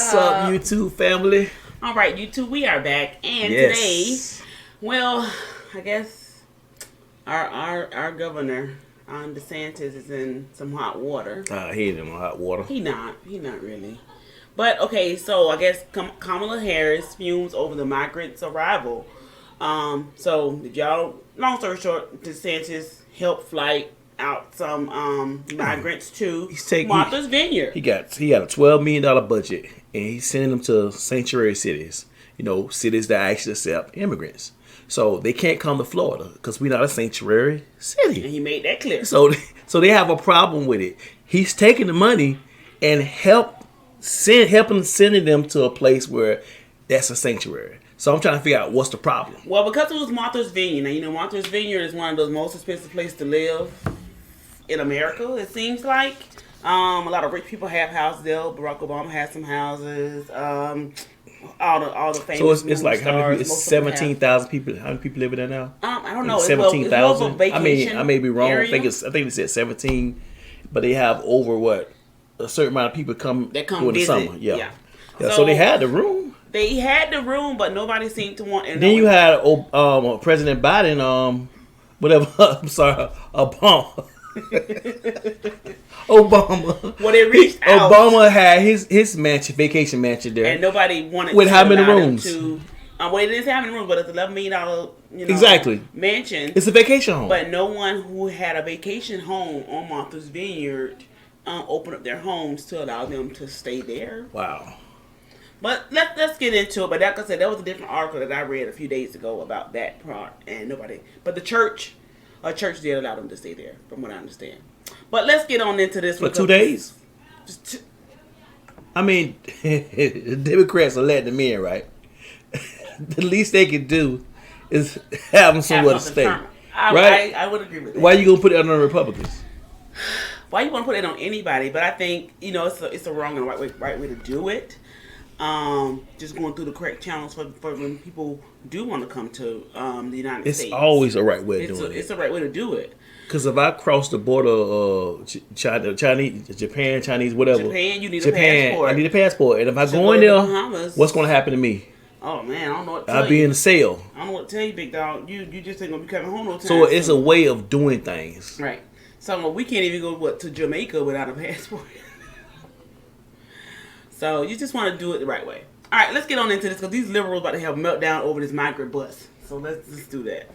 What's up, YouTube family? All right, YouTube, we are back, and today, well, I guess our governor, DeSantis, is in some hot water. He ain't in hot water. He not really. But okay, so I guess Kamala Harris fumes over the migrants' arrival. So did y'all? Long story short, DeSantis helped flight out some migrants to Martha's Vineyard. He got a $12 million budget, and he's sending them to sanctuary cities. You know, cities that actually accept immigrants. So they can't come to Florida because we're not a sanctuary city. And he made that clear. So they have a problem with it. He's taking the money and helping sending them to a place where that's a sanctuary. So I'm trying to figure out what's the problem. Well, because it was Martha's Vineyard. Now, you know, Martha's Vineyard is one of those most expensive places to live in America, it seems like. A lot of rich people have houses there. Barack Obama has some houses. All the famous. So it's like how many? It's 17,000 people. How many people live in there now? I don't know. 17,000. I may be wrong. Area. I think they said 17, but they have over a certain amount of people come during the summer. Yeah. So they had the room. They had the room, but nobody seemed to want. And then you had President Biden. I'm sorry, Obama. Well, they reached out. Obama had his mansion, vacation mansion there, and nobody wanted. With how many rooms? Well, it didn't say how many rooms, but it's $11 million. Exactly. Mansion. It's a vacation home. But no one who had a vacation home on Martha's Vineyard opened up their homes to allow them to stay there. Wow. But let's get into it. But like I said, that was a different article that I read a few days ago about that part, and nobody. But the church. A church did allow them to stay there, from what I understand. But let's get on into this. For 2 days? I mean, the Democrats are letting them in, right? The least they can do is have them somewhere to stay. Right? I would agree with that. Why are you going to put it on the Republicans? Why you want to put it on anybody? But I think, it's a wrong and right way to do it. Just going through the correct channels for when people do want to come to the United States. It's always a right way of doing it. It's a right way to do it. Because if I cross the border, Japan, Chinese, whatever. Japan, you need a passport. I need a passport. And if I go in there, what's going to happen to me? Oh, man, I don't know what to tell you. I'll be in the cell. I don't know what to tell you, big dog. You just ain't going to be coming home no time. So it's a way of doing things. Right. So we can't even go to Jamaica without a passport. So you just want to do it the right way. All right, let's get on into this because these liberals about to have a meltdown over this migrant bus. So let's do that.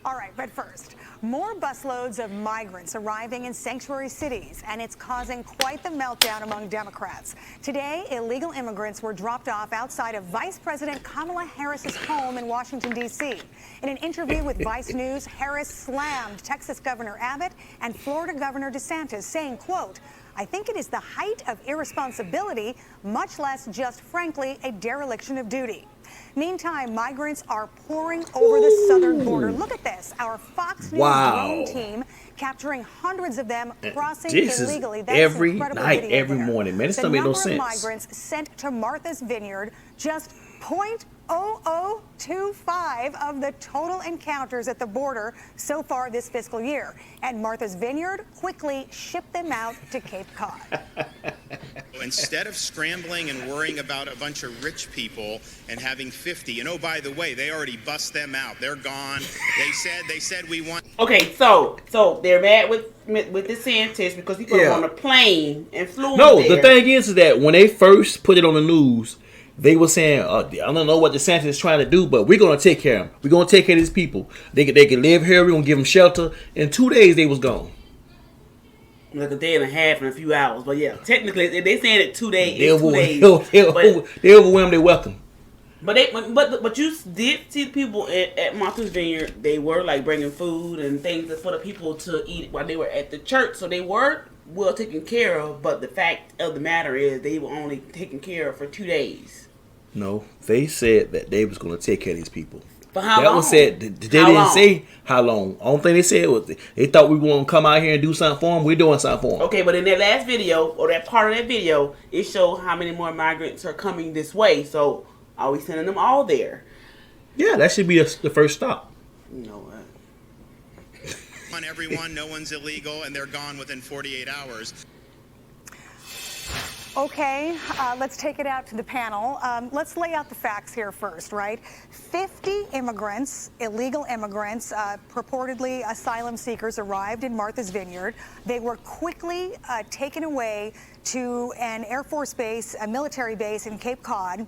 All right, but first, more busloads of migrants arriving in sanctuary cities, and it's causing quite the meltdown among Democrats. Today, illegal immigrants were dropped off outside of Vice President Kamala Harris's home in Washington, D.C. In an interview with Vice News, Harris slammed Texas Governor Abbott and Florida Governor DeSantis, saying, quote, "I think it is the height of irresponsibility, much less just, frankly, a dereliction of duty." Meantime, migrants are pouring over the southern border. Look at this. Our Fox News drone team capturing hundreds of them crossing illegally. That's every night, every morning. Man, this doesn't make no sense. The number of migrants sent to Martha's Vineyard, just 0.0025 of the total encounters at the border so far this fiscal year. And Martha's Vineyard quickly shipped them out to Cape Cod. Instead of scrambling and worrying about a bunch of rich people and having 50, and oh, by the way, they already bust them out. They're gone. They said we want. Okay, so they're mad with DeSantis because he put them on a plane and flew them No, there. the thing is that when they first put it on the news, they were saying, I don't know what DeSantis is trying to do, but we're going to take care of them. We're going to take care of these people. They can live here. We're going to give them shelter. In 2 days, they was gone. Like a day and a half and a few hours. But yeah, technically, they saying it 2 days. They overwhelmed their welcome. But you did see the people at Martha's Vineyard. They were like bringing food and things for the people to eat while they were at the church. So they were well taken care of. But the fact of the matter is they were only taken care of for 2 days. No, they said that they was going to take care of these people. For how long? That was said. They didn't say how long. Only thing they said was they thought we were going to come out here and do something for them. We're doing something for them. Okay, but in that last video, or that part of that video, it showed how many more migrants are coming this way. So are we sending them all there? Yeah, that should be the first stop. You know what? On everyone, no one's illegal, and they're gone within 48 hours. Okay, let's take it out to the panel. Let's lay out the facts here first, right? 50 immigrants, illegal immigrants, purportedly asylum seekers, arrived in Martha's Vineyard. They were quickly taken away to an Air Force base, a military base in Cape Cod,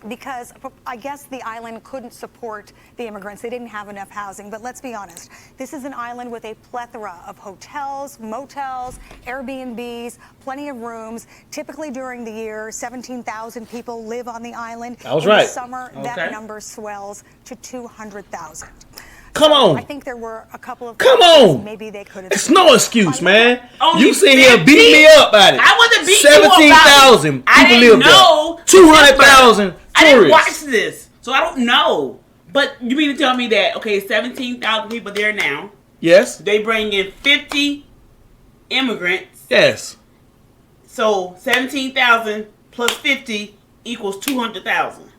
because I guess the island couldn't support the immigrants. They didn't have enough housing. But let's be honest, this is an island with a plethora of hotels, motels, Airbnbs, plenty of rooms. Typically during the year, 17,000 people live on the island. I was In right. the summer, that number swells to 200,000. Come on. I think there were a couple of Come on. maybe they could have. It's no excuse, man. Only You sitting here 50? beating me up about it. I wasn't beating you up about it. 17,000 I people didn't live know. there. 200,000 I didn't watch tourists. this, so I don't know. But you mean to tell me that, okay, 17,000 people there now. Yes. They bring in 50 immigrants. Yes. So 17,000 plus 50 equals 200,000.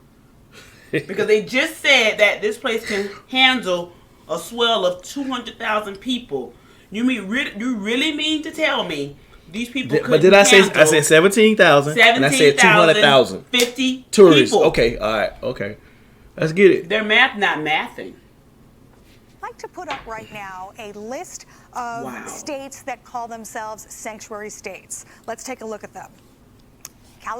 Because they just said that this place can handle a swell of 200,000 people. You really mean to tell me these people couldn't But did I say handle I said 17,000 and I said 200,000 50 tourists? people. Okay, all right, okay. Let's get it. Their math not mathing. I'd like to put up right now a list of states that call themselves sanctuary states. Let's take a look at them.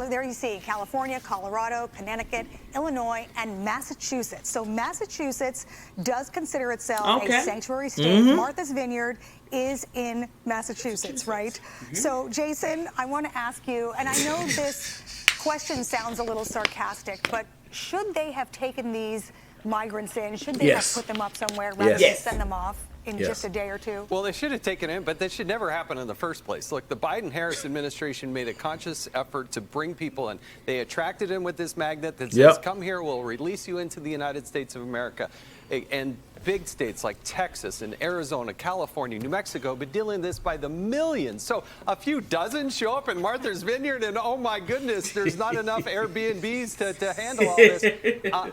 There you see California, Colorado, Connecticut, Illinois, and Massachusetts. So Massachusetts does consider itself a sanctuary state. Martha's Vineyard is in Massachusetts, right? So Jason, I want to ask you, and I know this question sounds a little sarcastic, but should they have taken these migrants in? Should they have put them up somewhere rather than send them off in just a day or two? Well, they should have taken in, but that should never happen in the first place. Look, the Biden-Harris administration made a conscious effort to bring people in. They attracted in with this magnet that says, come here, we'll release you into the United States of America. And big states like Texas and Arizona, California, New Mexico, but dealing this by the millions. So a few dozen show up in Martha's Vineyard, and oh my goodness, there's not enough Airbnbs to handle all this.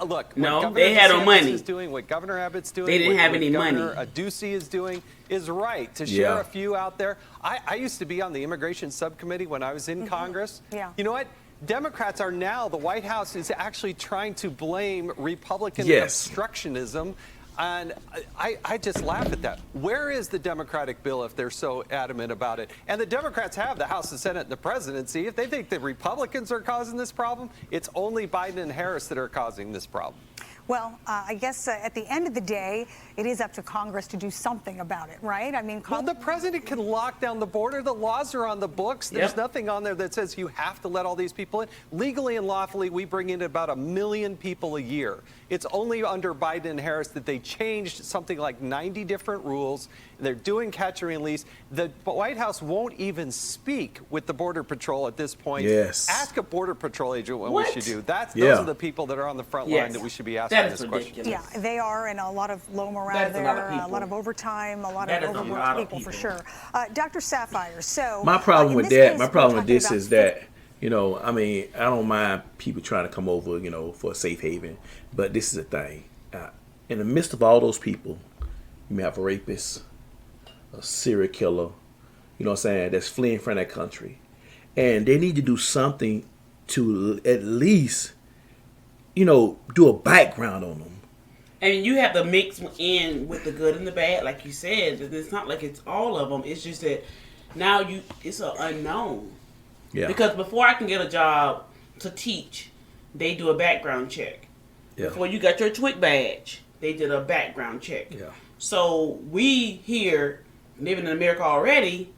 Look, no, they had no money. Is doing, what Governor Abbott's doing, they didn't have any Governor money. Ducey is doing is right to share a few out there. I used to be on the immigration subcommittee when I was in Congress. You know what? Democrats are now, the White House is actually trying to blame Republican obstructionism. And I just laugh at that. Where is the Democratic bill if they're so adamant about it? And the Democrats have the House, the Senate, and the presidency. If they think the Republicans are causing this problem, it's only Biden and Harris that are causing this problem. Well, I guess at the end of the day, it is up to Congress to do something about it, right? I mean, well, the president can lock down the border. The laws are on the books. There's nothing on there that says you have to let all these people in. Legally and lawfully, we bring in about 1 million people a year. It's only under Biden and Harris that they changed something like 90 different rules. They're doing catch and release. The White House won't even speak with the Border Patrol at this point. Ask a Border Patrol agent what we should do. Those are the people that are on the front line that we should be asking this question. Yeah, they are, and a lot of low morale there, a lot of overtime, a lot of overworked people for sure. Dr. Sapphire, so my problem with that, my problem with this is that, you know, I mean, I don't mind people trying to come over, you know, for a safe haven, but this is the thing. In the midst of all those people, you may have a rapist, a serial killer, you know what I'm saying, that's fleeing from that country. And they need to do something to at least, you know, do a background on them. And you have to mix in with the good and the bad, like you said. It's not like it's all of them. It's just that now it's an unknown. Yeah. Because before I can get a job to teach, they do a background check. Yeah. Before you got your TWIC badge, they did a background check. Yeah. So we here, living in America already,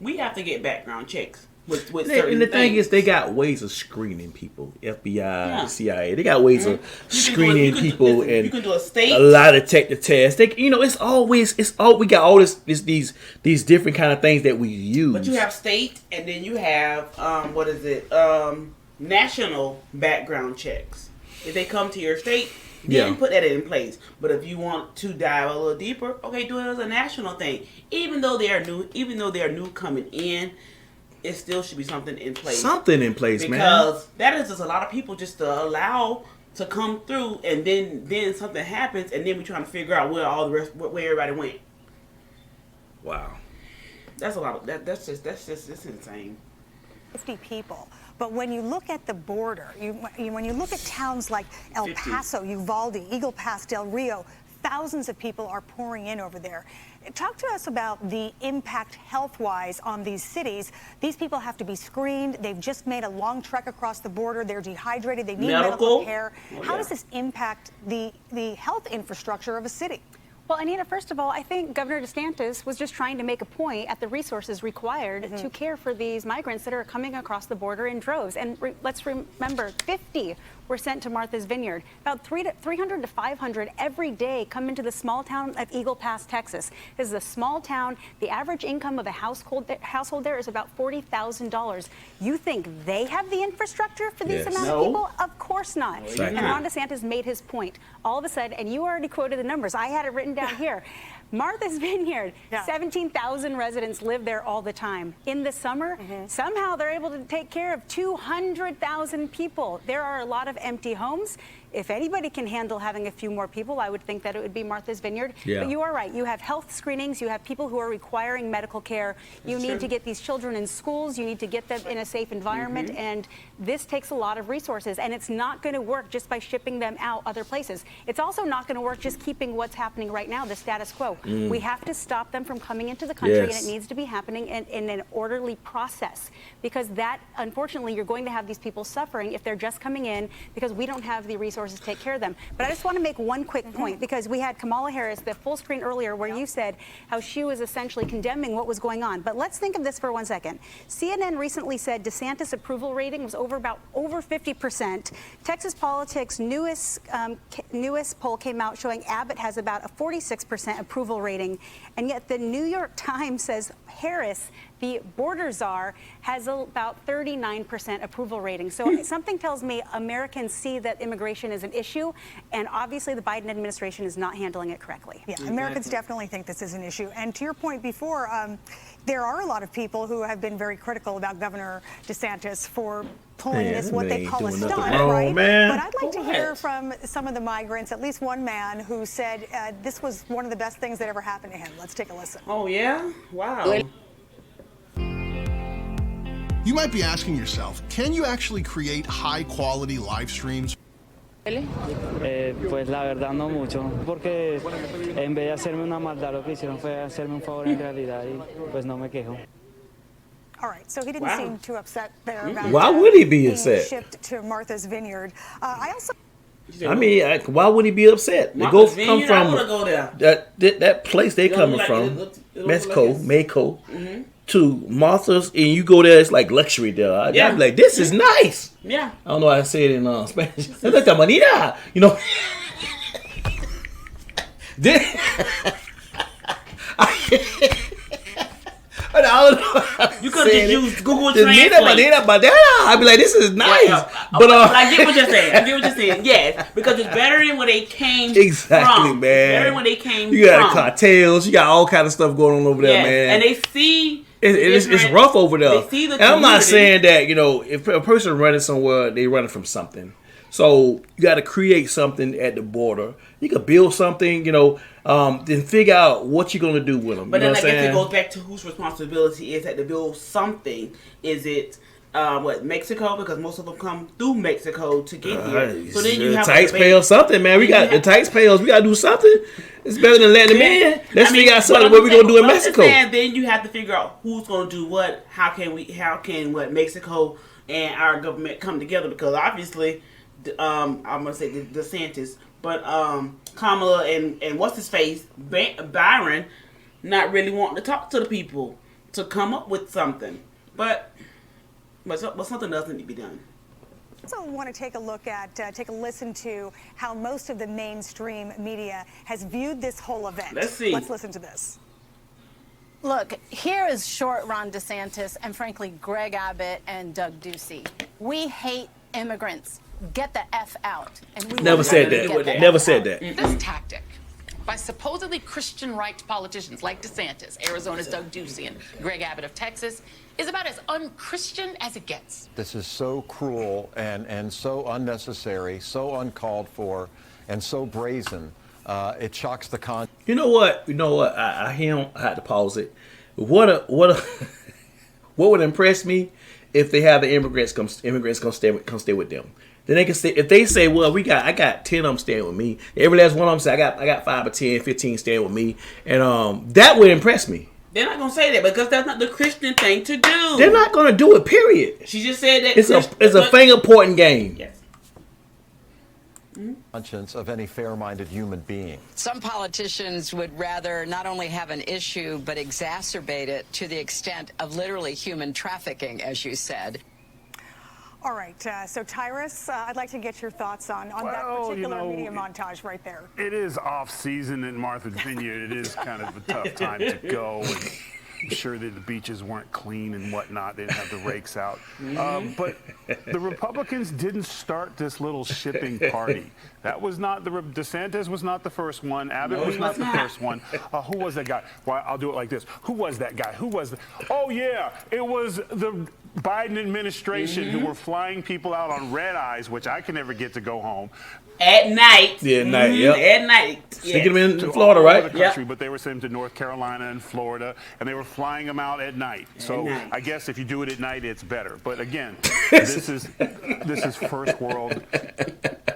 we have to get background checks with certain and the thing things. is, they got ways of screening people. FBI, CIA, they got ways of screening people, and you can do a state, a lie detector test. They, you know, we got all these different kind of things that we use. But you have state, and then you have national background checks. If they come to your state, then put that in place. But if you want to dive a little deeper, okay, do it as a national thing. Even though they are new coming in, it still should be something in place. Something in place, man. Because that is just a lot of people just to allow to come through, and then something happens, and then we're trying to figure out where everybody went. Wow. That's a lot of that's just it's insane. 50 people. But when you look at the border, when you look at towns like El Paso, Uvalde, Eagle Pass, Del Rio, thousands of people are pouring in over there. Talk to us about the impact health-wise on these cities. These people have to be screened. They've just made a long trek across the border. They're dehydrated. They need medical care. How does this impact the health infrastructure of a city? Well, Anita, first of all, I think Governor DeSantis was just trying to make a point at the resources required to care for these migrants that are coming across the border in droves. And let's remember, 50 were sent to Martha's Vineyard. About 300 to 500 every day come into the small town of Eagle Pass, Texas. This is a small town. The average income of a household there is about $40,000. You think they have the infrastructure for these amount of people? Of course not. Exactly. And Ron DeSantis made his point. All of a sudden, and you already quoted the numbers. I had it written down here. Martha's Vineyard, 17,000 residents live there all the time. In the summer, somehow they're able to take care of 200,000 people. There are a lot of empty homes. If anybody can handle having a few more people, I would think that it would be Martha's Vineyard. Yeah. But you are right. You have health screenings. You have people who are requiring medical care. You need to get these children in schools. You need to get them in a safe environment. And this takes a lot of resources. And it's not going to work just by shipping them out other places. It's also not going to work just keeping what's happening right now, the status quo. We have to stop them from coming into the country, and it needs to be happening in an orderly process. Because that, unfortunately, you're going to have these people suffering if they're just coming in because we don't have the resources to take care of them. But I just want to make one quick point, because we had Kamala Harris, the full screen earlier, where you said how she was essentially condemning what was going on. But let's think of this for 1 second. CNN recently said DeSantis' approval rating was over 50%. Texas Politics' newest poll came out showing Abbott has about a 46% approval rating. And yet the New York Times says Harris, the border czar, has about 39% approval rating. So something tells me Americans see that immigration is an issue, and obviously the Biden administration is not handling it correctly. Yeah, Americans definitely think this is an issue. And to your point before, there are a lot of people who have been very critical about Governor DeSantis for pulling this, what they call a stunt, right? But I'd like to hear from some of the migrants, at least one man who said this was one of the best things that ever happened to him. Let's take a listen. Oh, yeah? Wow. You might be asking yourself, can you actually create high-quality live streams? Pues la verdad no mucho, porque en vez de hacerme una maldad lo que hicieron fue hacerme un favor en realidad y pues no me quejo. All right, so he didn't seem too upset there about why would he be upset? Shipped to Martha's Vineyard. I mean, why would he be upset? They come from that place they coming from, Mexico, to Martha's, and you go there, it's like luxury there. I'd be like, this is nice. Yeah. I don't know how to say it in Spanish. It's like the manita, you know. You could just use Google Translate. I'd be like, this is nice. But I get what you're saying. Yes, because it's better than where they came from. Exactly, man. It's better than where they came from. You got cartels. You got all kind of stuff going on over there, man. And they see. It's rough over there. They see the and I'm not saying that, if a person running somewhere, they running from something. So you got to create something at the border. You could build something, then figure out what you're going to do with them. But then I guess it goes back to whose responsibility is that to build something. Is it Mexico? Because most of them come through Mexico to get here. So then you have taxpayer something, man. We got the taxpayers. We got to do something. It's better than letting them in. Let's figure out something what we're going to do in Mexico. Then you have to figure out who's going to do what. How can Mexico and our government come together? Because obviously, I'm going to say DeSantis, but Kamala and what's his face, Byron, not really wanting to talk to the people to come up with something. But something does need to be done. I also want to take a listen to how most of the mainstream media has viewed this whole event. Let's see. Let's listen to this. Look, here is short Ron DeSantis and frankly Greg Abbott and Doug Ducey. We hate immigrants. Get the F out. And we Never said that. Never said that. This tactic by supposedly Christian right politicians like DeSantis, Arizona's Doug Ducey, and Greg Abbott of Texas is about as un-Christian as it gets. This is so cruel and so unnecessary, so uncalled for, and so brazen. It shocks the conscience. You know what? I had to pause it. What would impress me if they have the immigrants come stay with them. Then they can stay. If they say, well, I got 10 of them staying with me. Every last one of them say, I got 5 or 10, 15 staying with me, and that would impress me. They're not gonna say that because that's not the Christian thing to do. They're not gonna do it. Period. She just said that it's a finger-pointing game. Yes. Conscience of any fair-minded human being. Some politicians would rather not only have an issue but exacerbate it to the extent of literally human trafficking, as you said. All right, so Tyrus, I'd like to get your thoughts on that particular media montage right there. It is off-season in Martha's Vineyard. It is kind of a tough time to go. And I'm sure that the beaches weren't clean and whatnot. They didn't have the rakes out. But the Republicans didn't start this little shipping party. That was not DeSantis was not the first one. Abbott was not the first one. Who was that guy? Well, I'll do it like this. Who was that guy? Oh, yeah, it was the Biden administration who were flying people out on red eyes, which I can never get to go home. At night. Yeah, at night, yeah. At night. Sneaking them in Florida, right? The country, but they were sending them to North Carolina and Florida, and they were flying them out at night. So I guess if you do it at night, it's better. But again, this is first world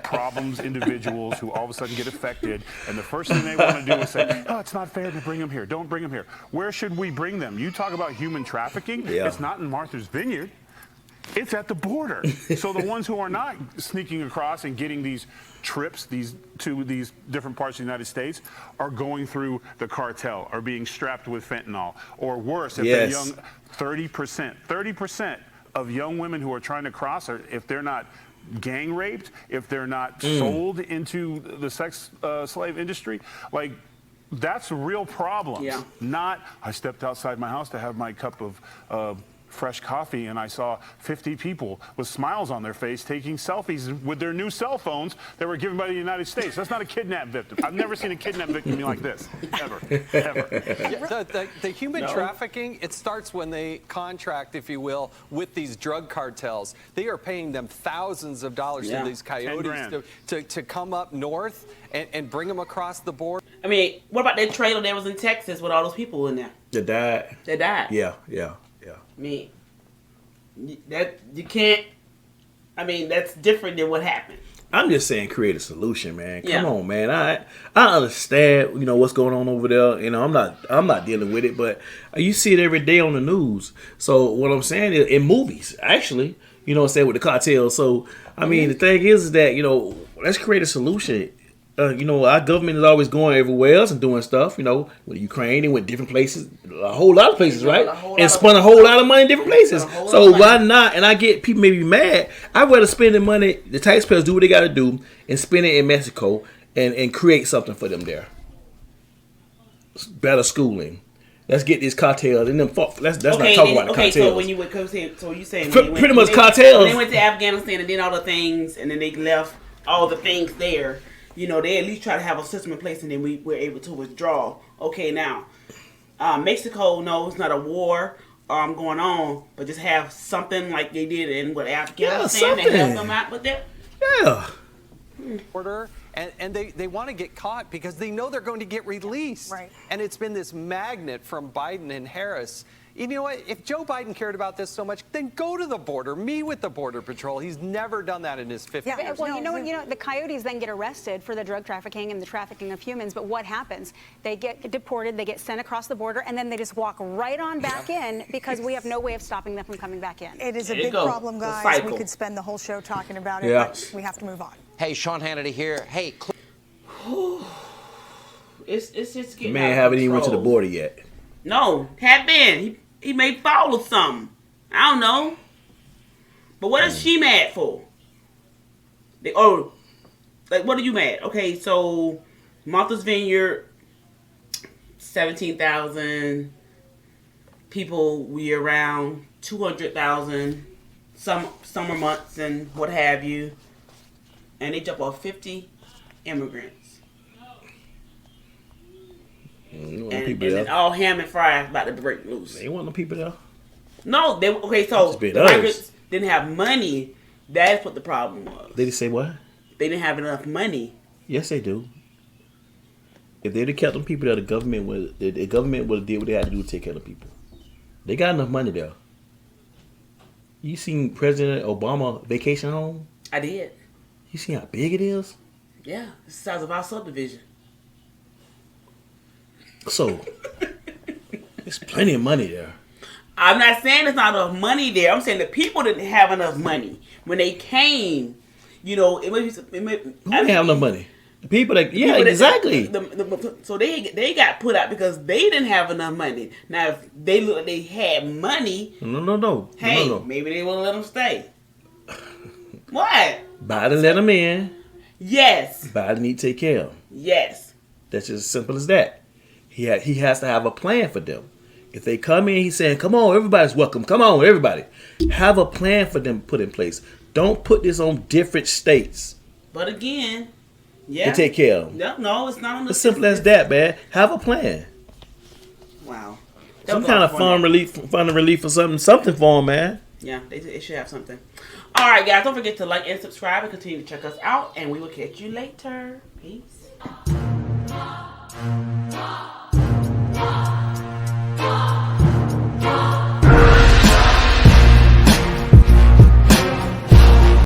problems, individuals who all of a sudden get affected, and the first thing they want to do is say, oh, it's not fair to bring them here. Don't bring them here. Where should we bring them? You talk about human trafficking. Yeah. It's not in Martha's Vineyard. It's at the border. So the ones who are not sneaking across and getting these trips to these different parts of the United States are going through the cartel, are being strapped with fentanyl, or worse, if they're young, 30% of young women who are trying to cross, or if they're not gang raped, if they're not sold into the sex slave industry, like, that's a real problem. Yeah. Not, I stepped outside my house to have my cup of fresh coffee and I saw 50 people with smiles on their face taking selfies with their new cell phones that were given by the United States. That's not a kidnap victim. I've never seen a kidnap victim be like this, ever. Yeah, the human trafficking, it starts when they contract, if you will, with these drug cartels. They are paying them thousands of dollars to these coyotes to come up north and bring them across the border. I mean, what about that trailer that was in Texas with all those people in there? That died. Yeah. I mean, that you can't. I mean, that's different than what happened. I'm just saying, create a solution, man. Come on, man. I understand, what's going on over there. I'm not dealing with it, but you see it every day on the news. So what I'm saying is, in movies, actually, with the cartels. So I mean, the thing is that let's create a solution. Our government is always going everywhere else and doing stuff, with Ukraine and with different places, a whole lot of places, right? And spend a whole lot of money in different places. So why not? And I get people may be mad. I'd rather spend the money, the taxpayers do what they got to do, and spend it in Mexico and create something for them there. Better schooling. Let's get these cartels and then let's not talk about the cartels. So when you went, so you saying pretty much cartels. When they went to Afghanistan and did all the things, and then they left all the things there. They at least try to have a system in place, and then we were able to withdraw. Okay, now, Mexico knows it's not a war going on, but just have something like they did in Afghanistan and help them out with that. Yeah. Order, and they want to get caught because they know they're going to get released. Right. And it's been this magnet from Biden and Harris. You know what? If Joe Biden cared about this so much, then go to the border, meet with the Border Patrol. He's never done that in his 50 years. Yeah, well, the coyotes then get arrested for the drug trafficking and the trafficking of humans. But what happens? They get deported, they get sent across the border, and then they just walk right on back in because we have no way of stopping them from coming back in. It is a big problem, guys. We could spend the whole show talking about it, but we have to move on. Hey, Sean Hannity here. Hey, it's just getting Man haven't even went to the border yet. No, had been. He may fall or something. I don't know. But what is she mad for? What are you mad? Okay, so Martha's Vineyard, 17,000 people year round, 200,000 summer months and what have you, and they jump off 50 immigrants. And then all ham and fries about to break loose. They want no people there. No, so the migrants didn't have money. That's what the problem was. They say what? They didn't have enough money. Yes, they do. If they'd have kept them people there, the government would have did what they had to do to take care of the people. They got enough money there. You seen President Obama vacation home? I did. You see how big it is? Yeah, it's the size of our subdivision. So, there's plenty of money there. I'm not saying there's not enough money there. I'm saying the people didn't have enough money when they came. You know, Who didn't have enough money? The people that, yeah, exactly. So they got put out because they didn't have enough money. Now, if they look like they had money, no. Hey, No. maybe they will let them stay. What? Biden let them in. Yes. Biden need to take care of them. Yes. That's just as simple as that. He has to have a plan for them. If they come in, he's saying, come on, everybody's welcome. Come on, everybody. Have a plan for them put in place. Don't put this on different states. But again, yeah. To take care of them. No, it's not on the As simple as that, man. Have a plan. Wow. Some kind of fund relief or something for them, man. Yeah, they should have something. All right, guys, don't forget to like and subscribe and continue to check us out, and we will catch you later. Peace.